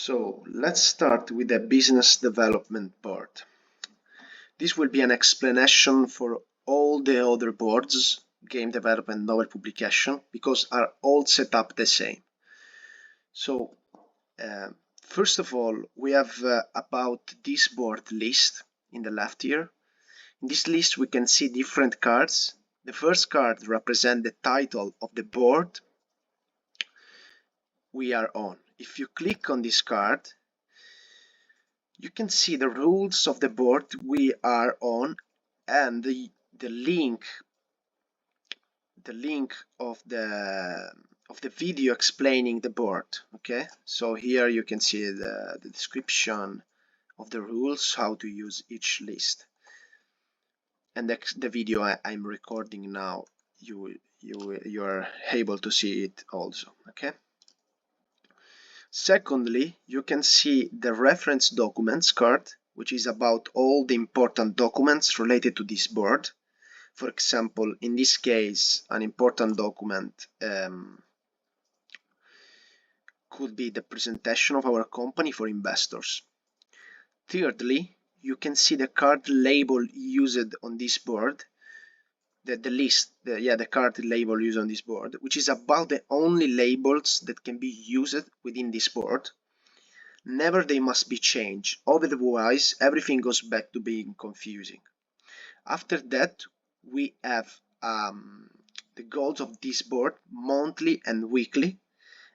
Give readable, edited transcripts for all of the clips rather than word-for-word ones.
So let's start with the business development board. This will be an explanation for all the other boards, game development, novel publication, because are all set up the same. So first of all, we have about this board list in the left here. In this list, we can see different cards. The first card represents the title of the board we are on. If you click on this card, you can see the rules of the board we are on and the link of the video explaining the board. Okay, so here you can see the description of the rules, how to use each list, and the video I'm recording now, you are able to see it also. Okay. Secondly, you can see the reference documents card, which is about all the important documents related to this board. For example, in this case, an important document could be the presentation of our company for investors. Thirdly, you can see the card label used on this board, the card label used on this board, which is about the only labels that can be used within this board. Never they must be changed, otherwise everything goes back to being confusing. After that, we have the goals of this board, monthly and weekly,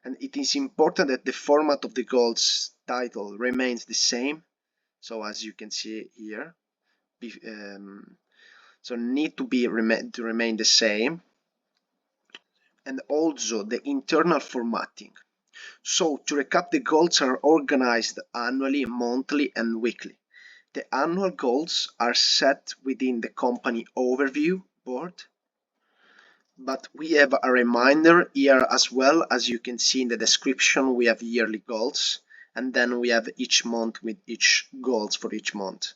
and it is important that the format of the goals title remains the same. So as you can see here, so need to remain the same, and also the internal formatting. So to recap, the goals are organized annually, monthly, and weekly. The annual goals are set within the company overview board, but we have a reminder here as well. As you can see in the description, we have yearly goals, and then we have each month with each goals for each month.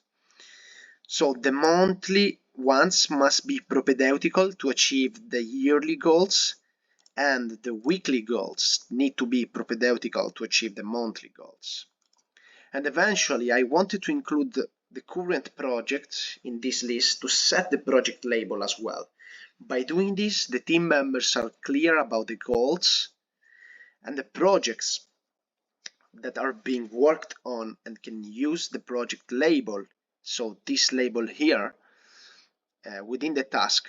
So the monthly ones must be propedeutical to achieve the yearly goals, and the weekly goals need to be propedeutical to achieve the monthly goals. And eventually, I wanted to include the current project in this list to set the project label as well. By doing this, the team members are clear about the goals and the projects that are being worked on and can use the project label. So this label here within the task.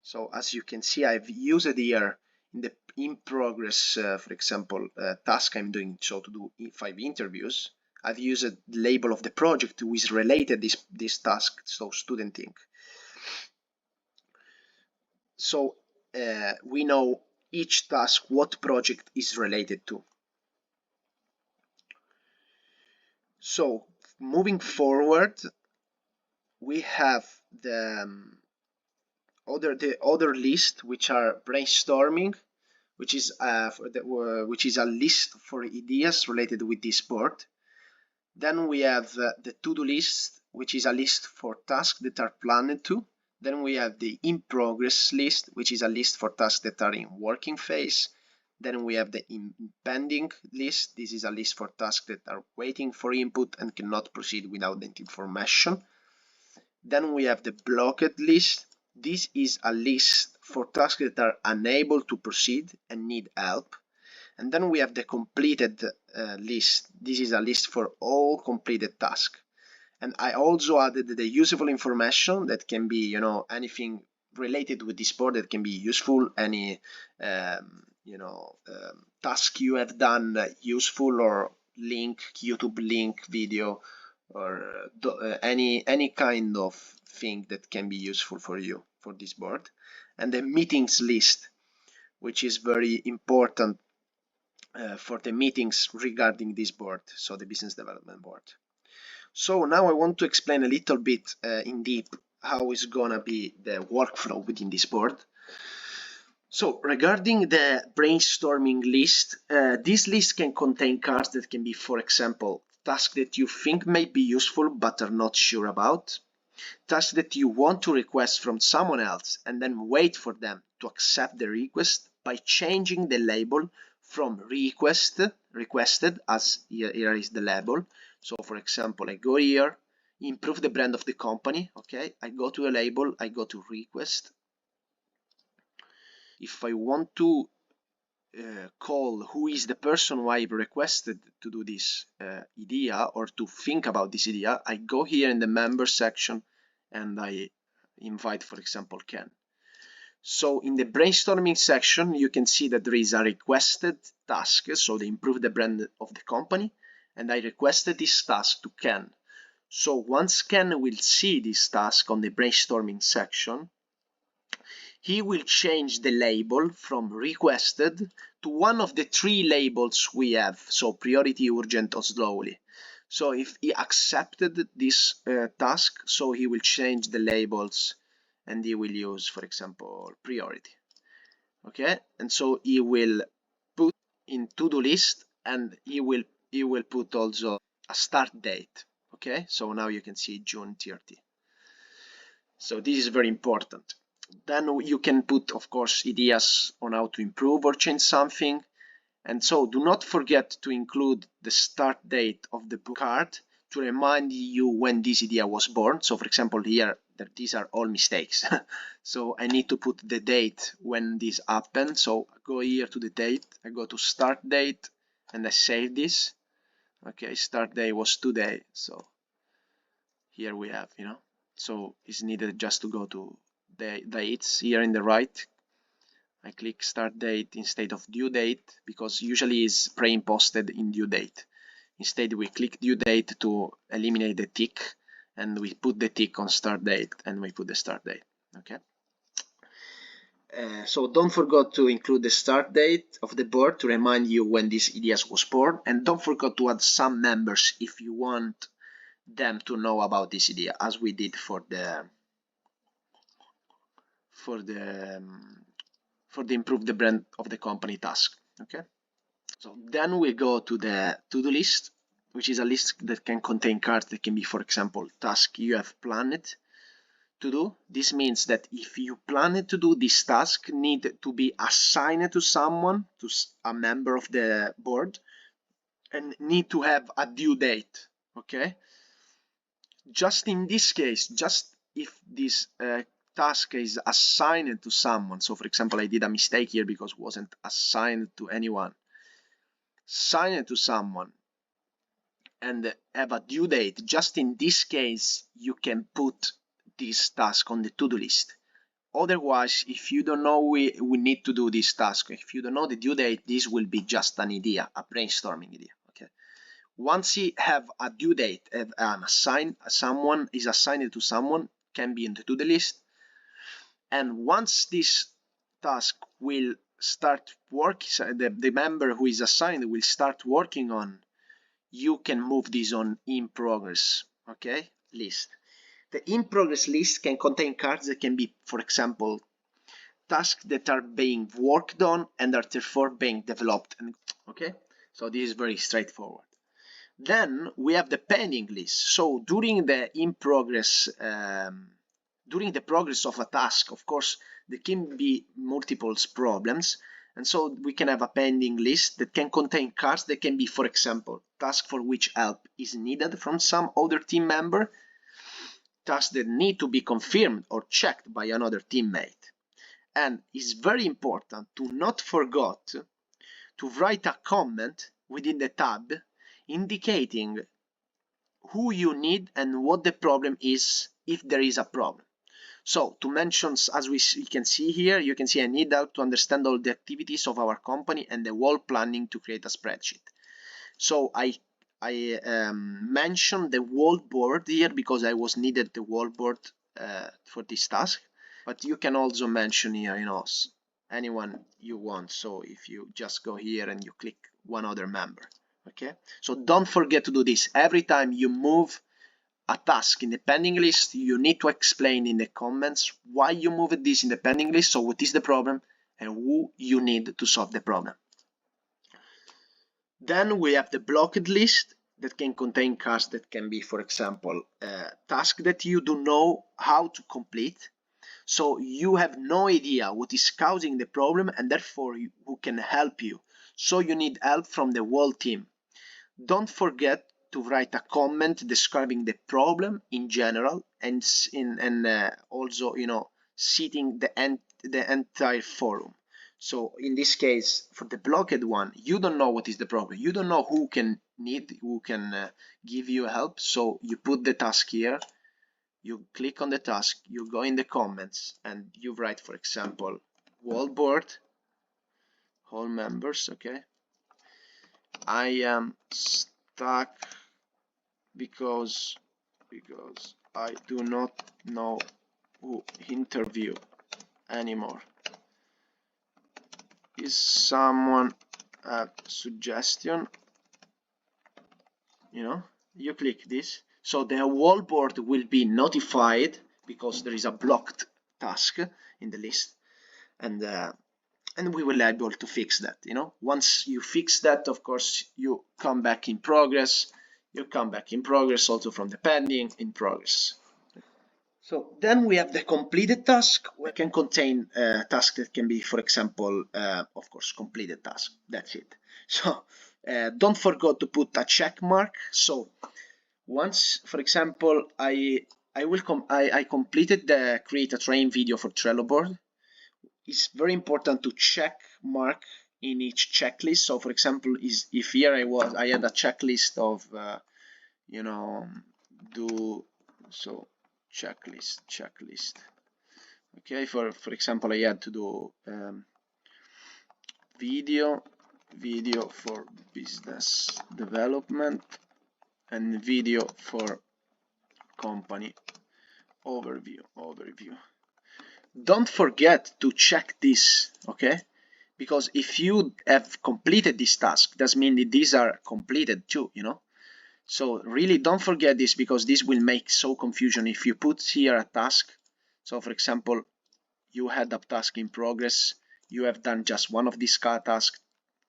So as you can see, I've used it here in the in progress, for example, task I'm doing, so to do 5 interviews. I've used the label of the project who is related this task, so student Inc. So we know each task what project is related to. So moving forward, we have the other list, which are brainstorming, which is a list for ideas related with this board. Then we have the to-do list, which is a list for tasks that are planned to. Then we have the in progress list, which is a list for tasks that are in working phase. Then we have the impending list. This is a list for tasks that are waiting for input and cannot proceed without that information. Then we have the blocked list. This is a list for tasks that are unable to proceed and need help. And then we have the completed list. This is a list for all completed tasks. And I also added the useful information that can be, anything related with this board that can be useful, any, task you have done useful, or link, YouTube link, video, or any kind of thing that can be useful for you for this board. And the meetings list, which is very important for the meetings regarding this board, so the business development board. So now I want to explain a little bit in deep how is gonna be the workflow within this board. So regarding the brainstorming list, this list can contain cards that can be, for example, tasks that you think may be useful but are not sure about, tasks that you want to request from someone else and then wait for them to accept the request by changing the label from request requested, as here is the label. So for example, I go here, improve the brand of the company. Okay, I go to a label, I go to request. If I want to call who is the person who I've requested to do this idea or to think about this idea, I go here in the member section and I invite, for example, Ken. So in the brainstorming section, you can see that there is a requested task, so they improve the brand of the company, and I requested this task to Ken. So once Ken will see this task on the brainstorming section, he will change the label from requested to one of the 3 labels we have, so priority, urgent, or slowly. So if he accepted this task, so he will change the labels and he will use, for example, priority. Okay, and so he will put in to-do list, and he will put also a start date. Okay, so now you can see June 30. So this is very important. Then you can put, of course, ideas on how to improve or change something. And so do not forget to include the start date of the card to remind you when this idea was born. So for example, here, that these are all mistakes. So I need to put the date when this happened. So I go here to the date, I go to start date, and I save this. Okay, start date was today. So here we have, so it's needed just to go to the dates here in the right. I click start date instead of due date, because usually it's pre-imposted in due date. Instead, we click due date to eliminate the tick, and we put the tick on start date, and we put the start date. Okay. So don't forget to include the start date of the board to remind you when this ideas was born, and don't forget to add some members if you want them to know about this idea, as we did for the improve the brand of the company task. Okay, so then we go to the to-do list, which is a list that can contain cards that can be, for example, task you have planned to do. This means that if you plan to do this task, need to be assigned to someone, to a member of the board, and need to have a due date. Okay, just in this case, just if this task is assigned to someone, so for example, I did a mistake here because it wasn't assigned to anyone, assign it to someone and have a due date, just in this case, you can put this task on the to-do list. Otherwise, if you don't know we need to do this task, if you don't know the due date, this will be just an idea, a brainstorming idea. Okay. Once you have a due date, someone is assigned to someone, can be in the to-do list, and once this task will start working, the member who is assigned will start working on, you can move this on in progress, okay, list. The in progress list can contain cards that can be, for example, tasks that are being worked on and are therefore being developed. Okay, so this is very straightforward. Then we have the pending list. So during the during the progress of a task, of course, there can be multiple problems. And so we can have a pending list that can contain cards that can be, for example, tasks for which help is needed from some other team member, tasks that need to be confirmed or checked by another teammate. And it's very important to not forget to write a comment within the tab indicating who you need and what the problem is if there is a problem. So to mention, as we can see here, you can see I need help to understand all the activities of our company and the whole planning to create a spreadsheet. So I mentioned the whole board here because I was needed the whole board for this task. But you can also mention here, anyone you want. So if you just go here and you click one other member, okay? So don't forget to do this. Every time you move a task in the pending list, you need to explain in the comments why you moved this in the pending list, so what is the problem and who you need to solve the problem. Then we have the blocked list that can contain tasks that can be, for example, tasks that you don't know how to complete. So you have no idea what is causing the problem and therefore who can help you. So you need help from the whole team. Don't forget to write a comment describing the problem in general, and also, you know, citing the entire forum. So in this case, for the blocked one, you don't know what is the problem. You don't know who can give you help. So you put the task here. You click on the task. You go in the comments and you write, for example, whole board, whole members. Okay. I am stuck because I do not know who interview anymore. Is someone a suggestion? You know, you click this, so the whole board will be notified because there is a blocked task in the list, and we will be able to fix that. You know, once you fix that, of course, you come back in progress. You come back in progress also from the pending in progress. So then we have the completed task, which can contain tasks that can be, for example, of course, completed task. That's it. So don't forget to put a check mark. So once, for example, I completed the create a train video for Trello board. It's very important to check mark in each checklist. So for example, if here I had a checklist of you know, checklist. Okay, for example, I had to do video for business development and video for company overview. Don't forget to check this, okay? Because if you have completed this task, that means that these are completed too, you know? So really don't forget this, because this will make so confusion if you put here a task. So for example, you had a task in progress, you have done just one of these tasks,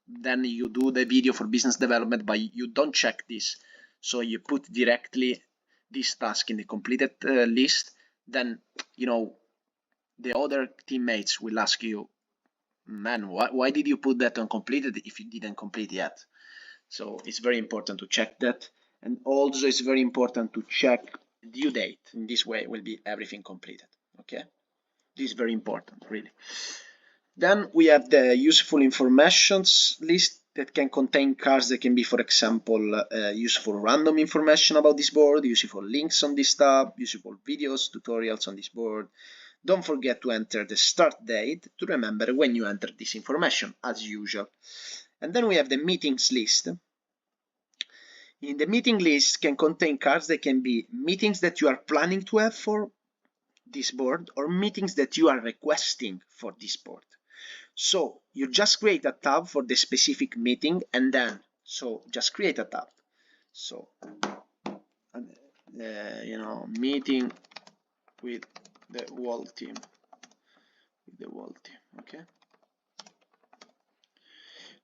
then you do the video for business development, but you don't check this. So you put directly this task in the completed list, then, you know, the other teammates will ask you, man, why did you put that on completed if you didn't complete yet? So it's very important to check that. And also it's very important to check due date. In this way will be everything completed. Okay, this is very important, really. Then we have the useful informations list that can contain cards that can be, for example, useful random information about this board, useful links on this tab, useful videos, tutorials on this board. Don't forget to enter the start date to remember when you enter this information, as usual. And then we have the meetings list. In the meeting list can contain cards that can be meetings that you are planning to have for this board, or meetings that you are requesting for this board. So you just create a tab for the specific meeting, and then just create a tab. So you know, meeting with the whole team, okay.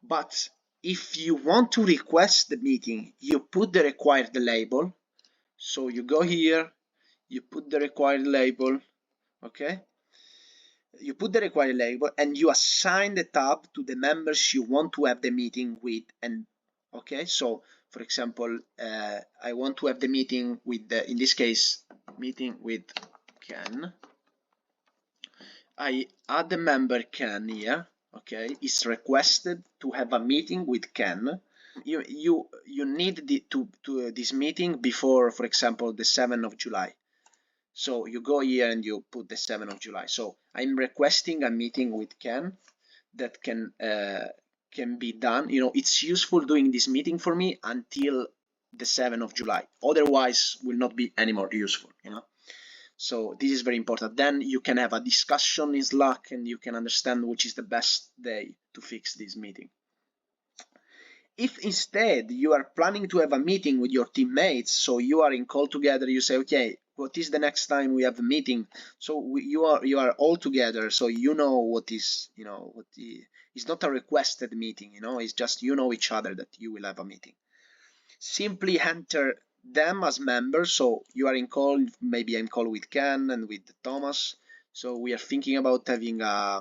But if you want to request the meeting, you put the required label. So you go here, you put the required label, okay? You put the required label and you assign the tab to the members you want to have the meeting with. And okay, so for example, I want to have the meeting with in this case, meeting with Ken. I add the member Ken here. Okay, it's requested to have a meeting with Ken. You need this meeting before, for example, the 7th of July. So you go here and you put the 7th of July. So I'm requesting a meeting with Ken that can be done. You know, it's useful doing this meeting for me until the 7th of July. Otherwise, will not be any more useful. You know. So this is very important. Then you can have a discussion in Slack and you can understand which is the best day to fix this meeting. If instead you are planning to have a meeting with your teammates, so you are in call together, you say, okay, what is the next time we have a meeting? So you are all together, so you know what is, you know, it's not a requested meeting, you know, it's just you know each other that you will have a meeting. Simply enter them as members. So you are in call, maybe I'm call with Ken and with Thomas. So we are thinking about having a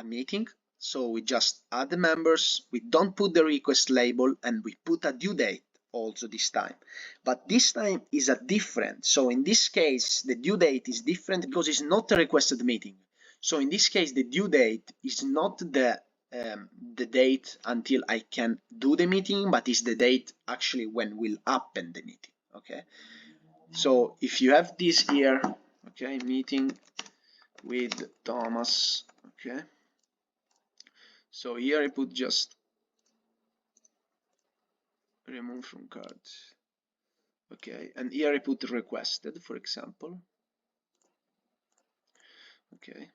meeting. So we just add the members, we don't put the request label, and we put a due date also this time. But this time is a different. So in this case, the due date is different because it's not a requested meeting. So in this case, the due date is not the date until I can do the meeting, but is the date actually when will happen the meeting. Okay. So if you have this here, okay, meeting with Thomas, okay. So here I put just remove from card, okay, and here I put requested, for example, okay.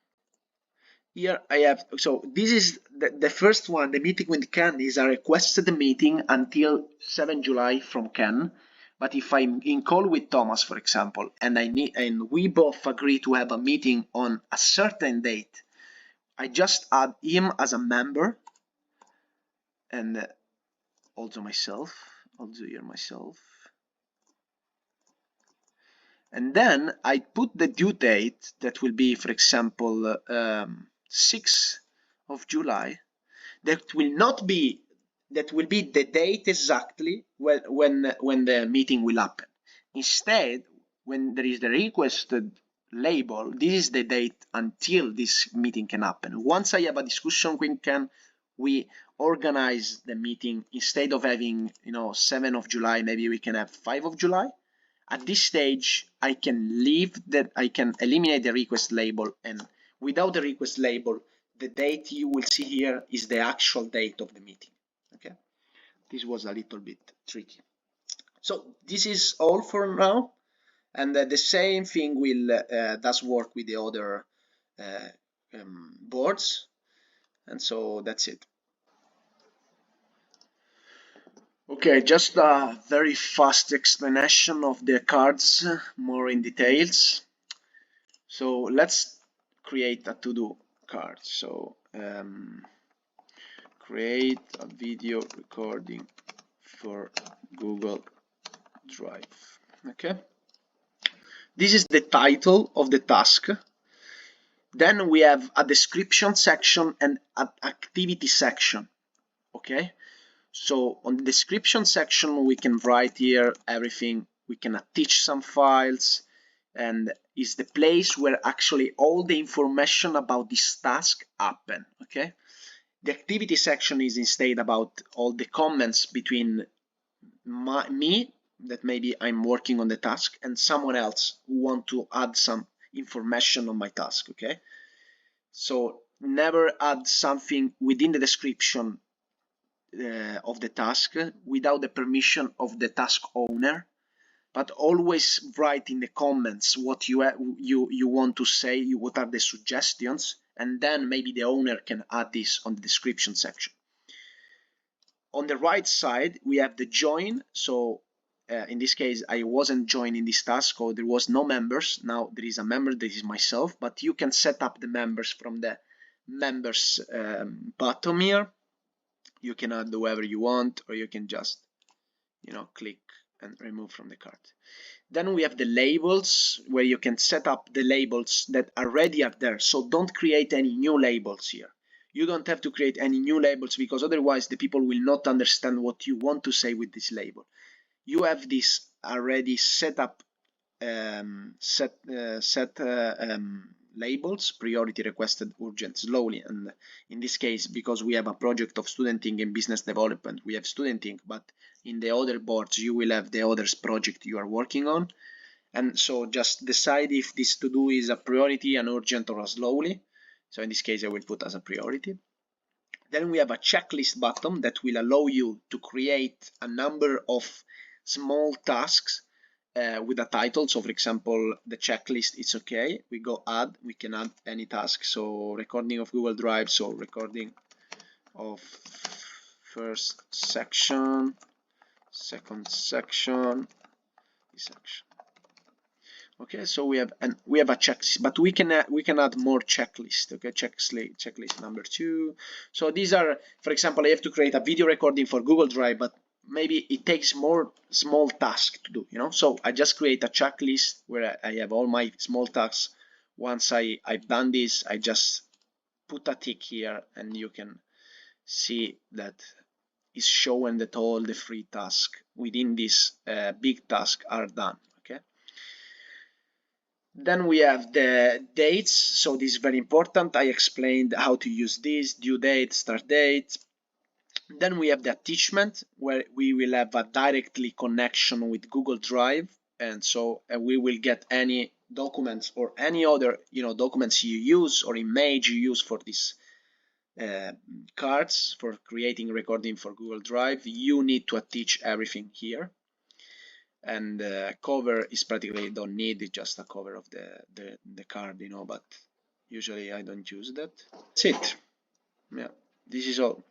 Here I have, so this is the first one, the meeting with Ken is a requested meeting until 7 July from Ken. But if I'm in call with Thomas, for example, and we both agree to have a meeting on a certain date, I just add him as a member, and also myself, also here myself. And then I put the due date that will be, for example, 6th of July. That will be the date exactly when the meeting will happen. Instead, when there is the requested label, this is the date until this meeting can happen. Once I have a discussion with Ken, we organize the meeting. Instead of having 7 of July, maybe we can have 5 of July. At this stage, I can eliminate the request label, and without the request label, the date you will see here is the actual date of the meeting. Okay, this was a little bit tricky. So this is all for now, and the same thing does work with the other boards, and so that's it. Okay, just a very fast explanation of the cards, more in details. So let's create a to-do card. So create a video recording for Google Drive. Okay, this is the title of the task. Then we have a description section and an activity section. Okay, so on the description section we can write here everything. We can attach some files, and is the place where actually all the information about this task happen. Okay, the activity section is instead about all the comments between me, that maybe I'm working on the task, and someone else who want to add some information on my task. Okay, so never add something within the description of the task without the permission of the task owner, but always write in the comments what you want to say, what are the suggestions, and then maybe the owner can add this on the description section. On the right side we have the join. So in this case I wasn't joining this task, so there was no members. Now there is a member, this is myself, but you can set up the members from the members bottom here. You can add whoever you want, or you can just click and remove from the card. Then we have the labels, where you can set up the labels that already are there. So don't create any new labels here. You don't have to create any new labels, because otherwise the people will not understand what you want to say with this label. You have this already set up labels: priority, requested, urgent, slowly. And in this case, because we have a project of studenting and business development, we have studenting, but in the other boards you will have the others project you are working on. And so just decide if this to do is a priority, an urgent, or a slowly. So in this case I will put as a priority. Then we have a checklist button that will allow you to create a number of small tasks with a title. So for example, the checklist, it's okay, we go add, we can add any task. So recording of Google Drive, so recording of first section, second section, this section. Okay, so we have a checklist, but we can add more checklist. Okay, checklist number 2. So these are, for example, I have to create a video recording for Google Drive, but maybe it takes more small tasks to do, so I just create a checklist where I have all my small tasks. Once I've done this, I just put a tick here, and you can see that is showing that all the free tasks within this big task are done. Okay. Then we have the dates. So this is very important. I explained how to use this: due date, start date. Then we have the attachment, where we will have a directly connection with Google Drive, and so we will get any documents or any other documents you use or image you use for this cards for creating recording for Google Drive. You need to attach everything here, and cover is practically don't need, it's just a cover of the card, but usually I don't use that. That's it. Yeah, this is all.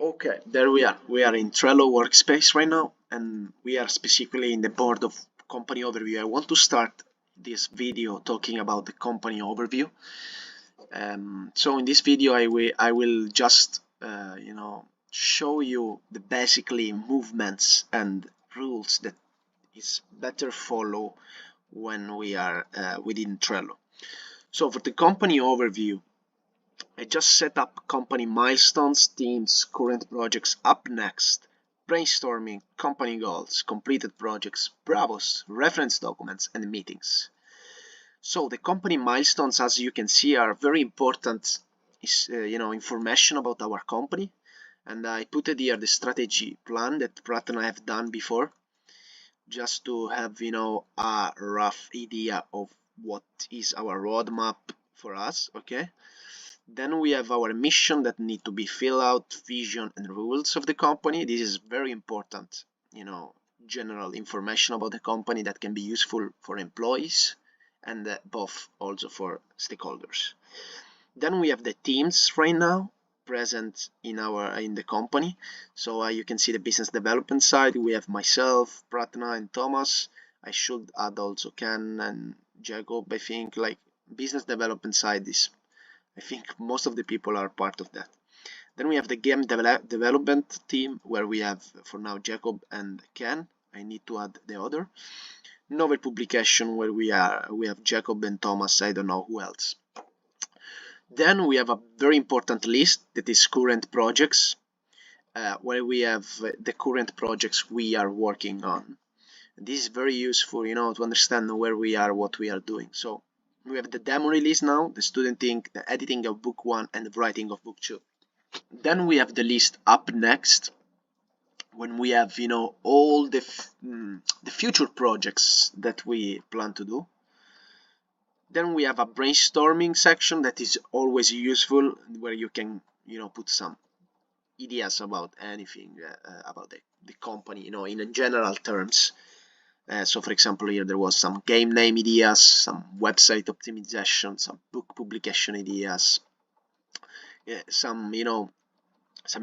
Okay, there we are. We are in Trello workspace right now, and we are specifically in the board of company overview. I want to start this video talking about the company overview. So in this video, I will just show you the basically movements and rules that is better follow when we are within Trello. So for the company overview, I just set up company milestones, teams, current projects, up next, brainstorming, company goals, completed projects, bravos, reference documents, and meetings. So the company milestones, as you can see, are very important information about our company. And I put it here the strategy plan that Pratt and I have done before, just to have a rough idea of what is our roadmap for us. Okay. Then we have our mission that need to be filled out, vision and rules of the company. This is very important, general information about the company that can be useful for employees and both also for stakeholders. Then we have the teams right now present in the company. So you can see the business development side. We have myself, Pratna and Thomas. I should add also Ken and Jacob. I think like business development side is, I think most of the people are part of that. Then we have the game development team, where we have for now Jacob and Ken. I need to add the other. Novel publication, where we have Jacob and Thomas. I don't know who else. Then we have a very important list that is current projects, where we have the current projects we are working on. And this is very useful, to understand where we are, what we are doing. So we have the demo release now, the student ink, the editing of book 1 and the writing of book 2. Then we have the list up next, when we have all the future projects that we plan to do. Then we have a brainstorming section that is always useful, where you can put some ideas about anything about the company, in general terms. So for example, here there was some game name ideas, some website optimization, some book publication ideas, some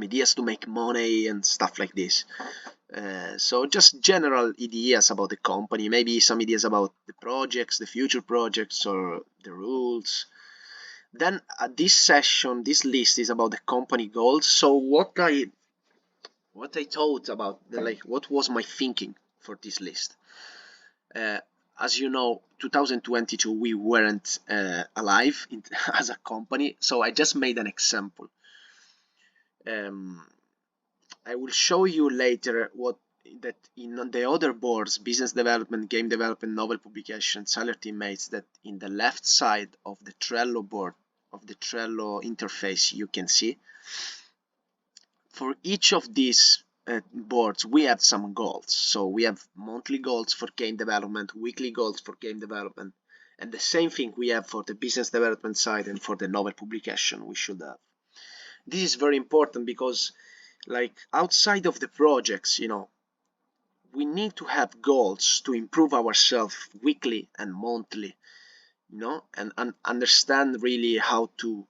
ideas to make money and stuff like this. So just general ideas about the company, maybe some ideas about the projects, the future projects, or the rules. Then this session, this list is about the company goals. So what I thought about, what was my thinking for this list? As you know, 2022 we weren't alive as a company, so I just made an example. I will show you later that in the other boards, business development, game development, novel publication, seller teammates, that in the left side of the Trello board, of the Trello interface, you can see for each of these boards we have some goals. So we have monthly goals for game development, weekly goals for game development, and the same thing we have for the business development side and for the novel publication we should have. This is very important because outside of the projects, we need to have goals to improve ourselves weekly and monthly, and understand really how to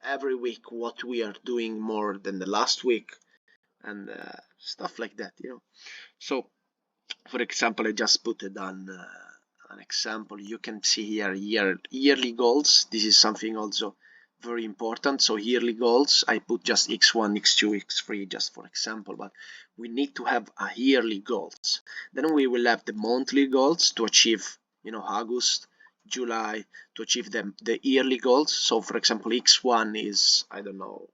every week what we are doing more than the last week, and stuff like that, So for example, I just put it on an example. You can see here yearly goals. This is something also very important. So yearly goals, I put just x1, x2, x3 just for example, but we need to have a yearly goals. Then we will have the monthly goals to achieve August, July to achieve the yearly goals. So for example, X1 is, I don't know,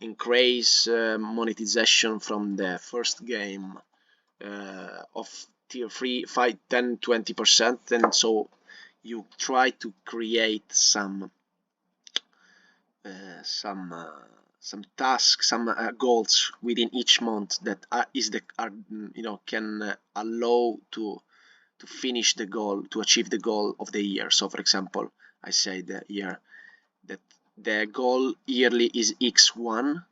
increase monetization from the first game of tier 3, 5, 10, 20%, and so you try to create some tasks, some goals within each month that can allow to finish the goal, to achieve the goal of the year. So for example, I say here that the goal yearly is X1,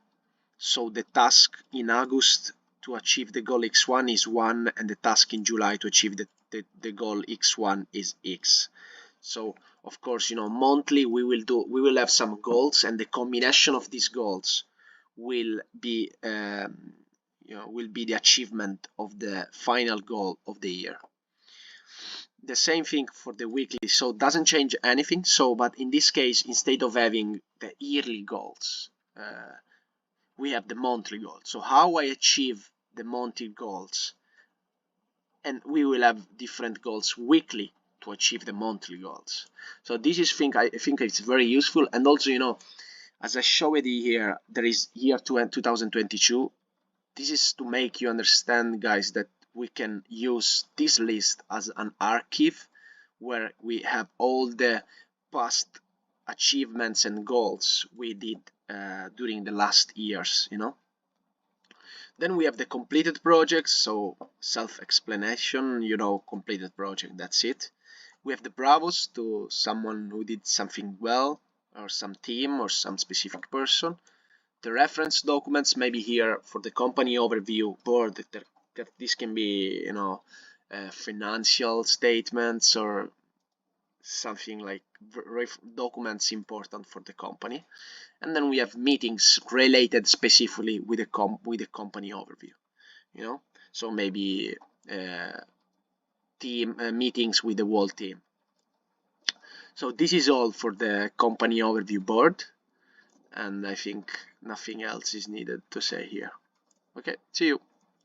so the task in August to achieve the goal X1 is 1, and the task in July to achieve the goal X1 is X. So of course, monthly we will have some goals, and the combination of these goals will be the achievement of the final goal of the year. The same thing for the weekly, so it doesn't change anything. So, but in this case, instead of having the yearly goals, we have the monthly goals. So how I achieve the monthly goals, and we will have different goals weekly to achieve the monthly goals. So this is I think it's very useful. And also, as I showed you here, there is year 2022. This is to make you understand, guys, that we can use this list as an archive where we have all the past achievements and goals we did during the last years, Then we have the completed projects, so self-explanation, completed project, that's it. We have the bravos to someone who did something well, or some team, or some specific person. The reference documents, maybe here for the company overview board, that this can be, financial statements or something like documents important for the company. And then we have meetings related specifically with the company overview, so maybe team meetings with the whole team. So this is all for the company overview board, and I think nothing else is needed to say here. Okay, see you.